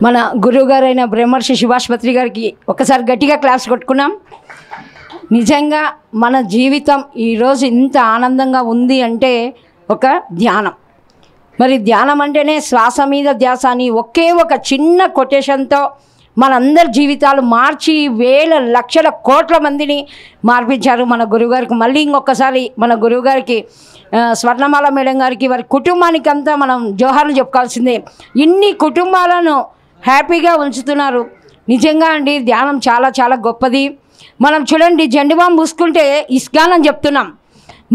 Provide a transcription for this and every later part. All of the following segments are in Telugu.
మన గురువుగారైన బ్రహ్మర్షి శివాశ్వత్రి గారికి ఒకసారి గట్టిగా క్లాస్ కొట్టుకున్నాం. నిజంగా మన జీవితం ఈరోజు ఇంత ఆనందంగా ఉంది అంటే ఒక ధ్యానం. మరి ధ్యానం అంటేనే శ్వాస మీద ధ్యాస అని ఒకే ఒక చిన్న కొటేషన్తో మనందరి జీవితాలు మార్చి వేల లక్షల కోట్ల మందిని మార్పించారు మన గురువుగారికి. మళ్ళీ ఇంకొకసారి మన గురువుగారికి, స్వర్ణమాల మేడం గారికి, వారి కుటుంబానికి అంతా మనం జోహార్లు చెప్పుకోవాల్సిందే. ఇన్ని కుటుంబాలను హ్యాపీగా ఉంచుతున్నారు. నిజంగా అండి ధ్యానం చాలా చాలా గొప్పది. మనం చూడండి, జెండుబాం పూసుకుంటే ఇస్గాన్ అని చెప్తున్నాం.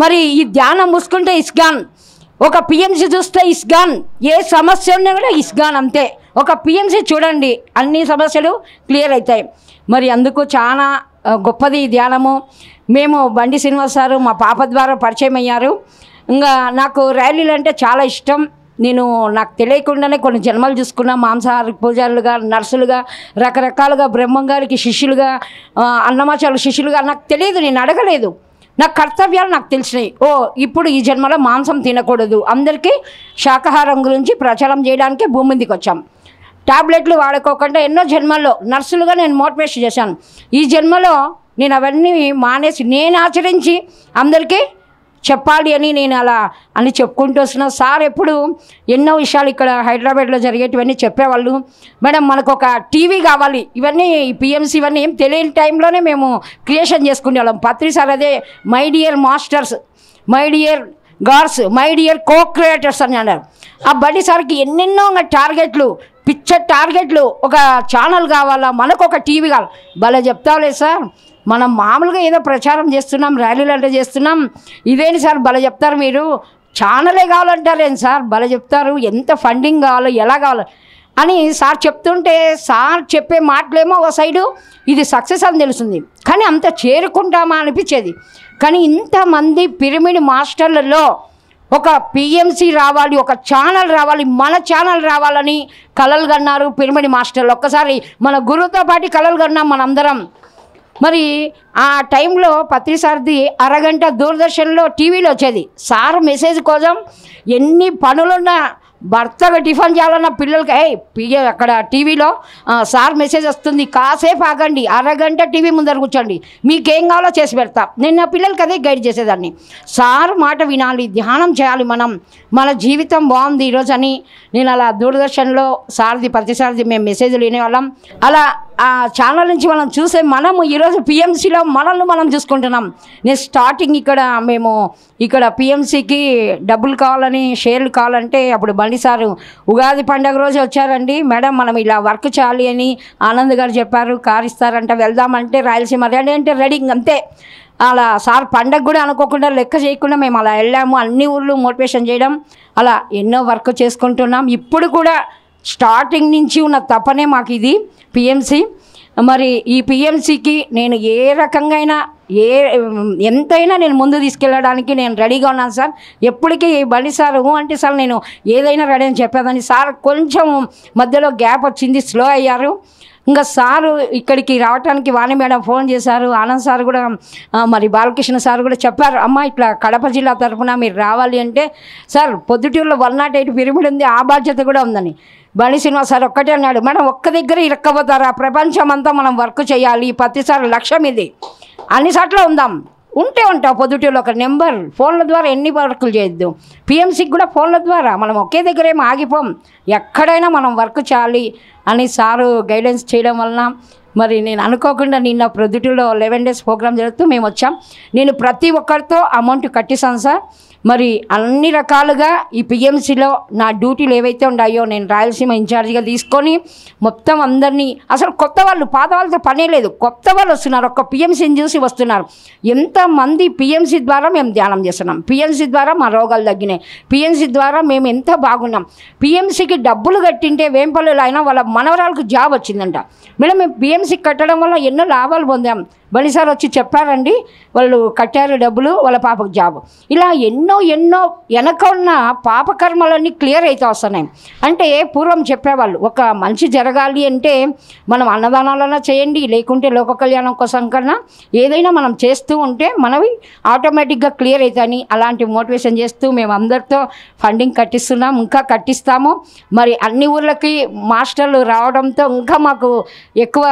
మరి ఈ ధ్యానం పూసుకుంటే ఇస్గాన్, ఒక పిఎంసి చూస్తే ఇస్గాన్, ఏ సమస్య ఉన్నా కూడా ఇస్గాన్ అంతే. ఒక పిఎంసి చూడండి, అన్ని సమస్యలు క్లియర్ అవుతాయి. మరి అందుకు చాలా గొప్పది ఈ ధ్యానము. మేము బండి శ్రీనివాస్ సారు మా పాప ద్వారా పరిచయం అయ్యారు. ఇంకా నాకు ర్యాలీలు అంటే చాలా ఇష్టం. నాకు తెలియకుండానే కొన్ని జన్మలు చూసుకున్నా, మాంసాహార పూజారులుగా, నర్సులుగా, రకరకాలుగా బ్రహ్మం గారికి శిష్యులుగా, అన్నమాచార్యులు శిష్యులుగా. నాకు తెలియదు, నేను అడగలేదు. నా కర్తవ్యాలు నాకు తెలిసినాయి. ఇప్పుడు ఈ జన్మలో మాంసం తినకూడదు, అందరికీ శాకాహారం గురించి ప్రచారం చేయడానికి భూమి మీదకి వచ్చాం. టాబ్లెట్లు వాడుకోకుండా ఎన్నో జన్మల్లో నర్సులుగా నేను మోటివేషన్ చేశాను. ఈ జన్మలో నేను అవన్నీ మానేసి నేను ఆచరించి అందరికీ చెప్పాలి అని నేను అలా అని చెప్పుకుంటూ వస్తున్నాను. సార్ ఎప్పుడు ఎన్నో విషయాలు ఇక్కడ హైదరాబాద్లో జరిగేటివన్నీ చెప్పేవాళ్ళు. మేడం మనకు ఒక టీవీ కావాలి, ఇవన్నీ పిఎంసి ఇవన్నీ ఏం తెలియని టైంలోనే మేము క్రియేషన్ చేసుకునే వాళ్ళం. పత్రి సార్ అదే my dear masters, my dear God's, my dear co creators అని అన్నారు. ఆ బండి సార్కి ఎన్నెన్నో టార్గెట్లు, పిక్చర్ టార్గెట్లు, ఒక ఛానల్ కావాలా, మనకు ఒక టీవీ కావాలి. భలే చెప్తావులే సార్, మనం మామూలుగా ఏదో ప్రచారం చేస్తున్నాం, ర్యాలీలు అంటే చేస్తున్నాం, ఇదేంటి సార్ భలే చెప్తారు మీరు, ఛానలే కావాలంటారేంటి సార్ భలే చెప్తారు, ఎంత ఫండింగ్ కావాలో ఎలా కావాలో అని సార్ చెప్తుంటే, సార్ చెప్పే మాటలేమో ఒక సైడు ఇది సక్సెస్ అని తెలుస్తుంది, కానీ అంత చేరుకుంటామా అనిపించేది. కానీ ఇంతమంది పిరమిడ్ మాస్టర్లలో ఒక పిఎంసి రావాలి, ఒక ఛానల్ రావాలి, మన ఛానల్ రావాలని కలలు కన్నారు పిరమిడ్ మాస్టర్లు. ఒక్కసారి మన గురువుతో పాటు కలలు కన్నాం మనందరం. మరి ఆ టైంలో పత్రి సార్ది అరగంట దూరదర్శన్లో టీవీలో వచ్చేది. సార్ మెసేజ్ కోసం ఎన్ని పనులున్నా, భర్తగా టిఫిన్ చేయాలన్న పిల్లలకి అక్కడ టీవీలో సార్ మెసేజ్ వస్తుంది, కాసేపు ఆగండి, అరగంట టీవీ ముందర కూర్చోండి, మీకేం కావాలో చేసి పెడతా. నేను నా పిల్లలకి అదే గైడ్ చేసేదాన్ని. సార్ మాట వినాలి, ధ్యానం చేయాలి, మన జీవితం బాగుంది ఈరోజు అని నేను అలా దూరదర్శన్లో సార్ది ప్రతిసారిది మేము మెసేజ్లు వినేవాళ్ళం. అలా ఆ ఛానల్ నుంచి మనం చూసే మనము ఈరోజు పిఎంసిలో మనల్ని మనం చూసుకుంటున్నాం. నేను స్టార్టింగ్ మేము ఇక్కడ పిఎంసికి డబ్బులు కావాలని, షేర్లు కావాలంటే అప్పుడు బండి సారు ఉగాది పండుగ రోజు వచ్చారండి. మేడం మనం ఇలా వర్క్ చేయాలి అని ఆనంద్ గారు చెప్పారు, కారు ఇస్తారంట, వెళ్దామంటే రాయలసీమ రెడీ అంటే రెడీ అంతే. అలా సార్ పండగ కూడా అనుకోకుండా లెక్క చేయకుండా మేము అలా వెళ్ళాము. అన్ని ఊళ్ళు మోటివేషన్ చేయడం, అలా ఎన్నో వర్క్ చేసుకుంటున్నాం. ఇప్పుడు కూడా స్టార్టింగ్ నుంచి ఉన్న తపనే మాకు ఇది పిఎంసి. మరి ఈ పిఎంసికి నేను ఏ రకంగా ఎంతైనా నేను ముందు తీసుకెళ్ళడానికి నేను రెడీగా ఉన్నాను సార్. ఎప్పటికీ బండి సార్ అంటే సార్ నేను ఏదైనా రెడీ అని చెప్పేదాన్ని. సార్ కొంచెం మధ్యలో గ్యాప్ వచ్చింది, స్లో అయ్యారు. ఇంకా సారు ఇక్కడికి రావడానికి వాణి మేడం ఫోన్ చేశారు, ఆనంద్ సార్ కూడా, మరి బాలకృష్ణ సార్ కూడా చెప్పారు, అమ్మ ఇట్లా కడప జిల్లా తరఫున మీరు రావాలి అంటే, సార్ పొద్దుటూరులో 108 పిరమిడ్ ఉంది, ఆ బాధ్యత కూడా ఉందని. బండి శ్రీనివాస్ సార్ ఒక్కటే అన్నాడు, మేడం ఒక్క దగ్గర ఇరక్కపోతారా, ప్రపంచం అంతా మనం వర్క్ చేయాలి, ప్రతిసారి లక్ష్యం ఇది, అన్నిసార్లు ఉంటావు పొద్దుటూరులో ఒక నెంబర్, ఫోన్ల ద్వారా ఎన్ని వర్కులు చేయొద్దు. పిఎంసికి కూడా ఫోన్ల ద్వారా మనం ఒకే దగ్గర ఏమి ఆగిపోం, ఎక్కడైనా మనం వర్క్ చేయాలి అని సారు గైడెన్స్ చేయడం వలన మరి నేను అనుకోకుండా నిన్న ప్రొద్దుటూరులో 11 days ప్రోగ్రామ్ జరుగుతూ మేము వచ్చాం. నేను ప్రతి ఒక్కరితో అమౌంట్ కట్టిస్తాను సార్. మరి అన్ని రకాలుగా ఈ పిఎంసిలో నా డ్యూటీలు ఏవైతే ఉన్నాయో నేను రాయలసీమ ఇన్ఛార్జిగా తీసుకొని మొత్తం అందరినీ, అసలు కొత్త వాళ్ళు పాత వాళ్ళతో పనే లేదు, కొత్త వాళ్ళు వస్తున్నారు, ఒక్క పిఎంసిని చూసి వస్తున్నారు. ఎంతమంది పిఎంసి ద్వారా మేము ధ్యానం చేస్తున్నాం, పిఎంసి ద్వారా మా రోగాలు తగ్గినాయి, పిఎంసి ద్వారా మేము ఎంత బాగున్నాం. పిఎంసికి డబ్బులు కట్టింటే వేంపల్లిలో అయినా వాళ్ళ మనవరాలకు జాబ్ వచ్చిందంట. మేడం మేము పిఎంసికి కట్టడం వల్ల ఎన్నో లాభాలు పొందాం. బలి సార్ వచ్చి చెప్పారండి, వాళ్ళు కట్టారు డబ్బులు, వాళ్ళ పాపకు జాబ్. ఇలా ఎన్నో ఎన్నో వెనక ఉన్న పాపకర్మలన్నీ క్లియర్ అయితే వస్తున్నాయి. అంటే పూర్వం చెప్పేవాళ్ళు ఒక మంచి జరగాలి అంటే మనం అన్నదానాలన్నా చేయండి, లేకుంటే లోక కళ్యాణం కోసం కన్నా ఏదైనా మనం చేస్తూ ఉంటే మనవి ఆటోమేటిక్గా క్లియర్ అవుతాయని అలాంటి మోటివేషన్ చేస్తూ మేము అందరితో ఫండింగ్ కట్టిస్తున్నాం, ఇంకా కట్టిస్తాము. మరి అన్ని ఊర్లకి మాస్టర్లు రావడంతో ఇంకా మాకు ఎక్కువ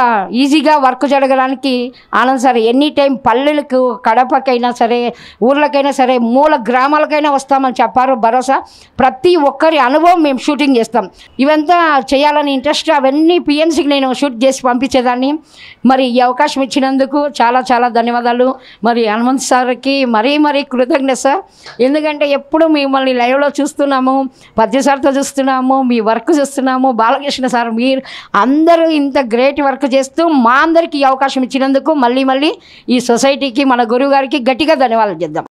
ఈజీగా వర్క్ జరగడానికి ఆనంద్ సార్ ఎనీ టైం పల్లెలకు కడపకైనా సరే ఊర్లకైనా సరే మూల గ్రామాలకైనా వస్తామని చెప్పారు. భరోసా ప్రతి ఒక్కరి అనుభవం మేము షూటింగ్ చేస్తాం. ఇవంతా చేయాలని ఇంట్రెస్ట్ అవన్నీ పిఎన్సీకి నేను షూట్ చేసి పంపించేదాన్ని. మరి ఈ అవకాశం ఇచ్చినందుకు చాలా చాలా ధన్యవాదాలు. మరి హనుమంత్ సార్కి మరీ కృతజ్ఞత సార్. ఎందుకంటే ఎప్పుడు మిమ్మల్ని లైవ్లో చూస్తున్నాము, పద్య సార్తో చూస్తున్నాము, మీ వర్క్ చూస్తున్నాము, బాలకృష్ణ సార్ మీరు అందరూ ఇంత గ్రేట్ వర్క్ చేస్తూ మా అందరికీ ఈ అవకాశం ఇచ్చినందుకు మళ్ళీ ఈ సొసైటీకి మన గురువు గారికి గట్టిగా ధన్యవాదాలు చేద్దాం.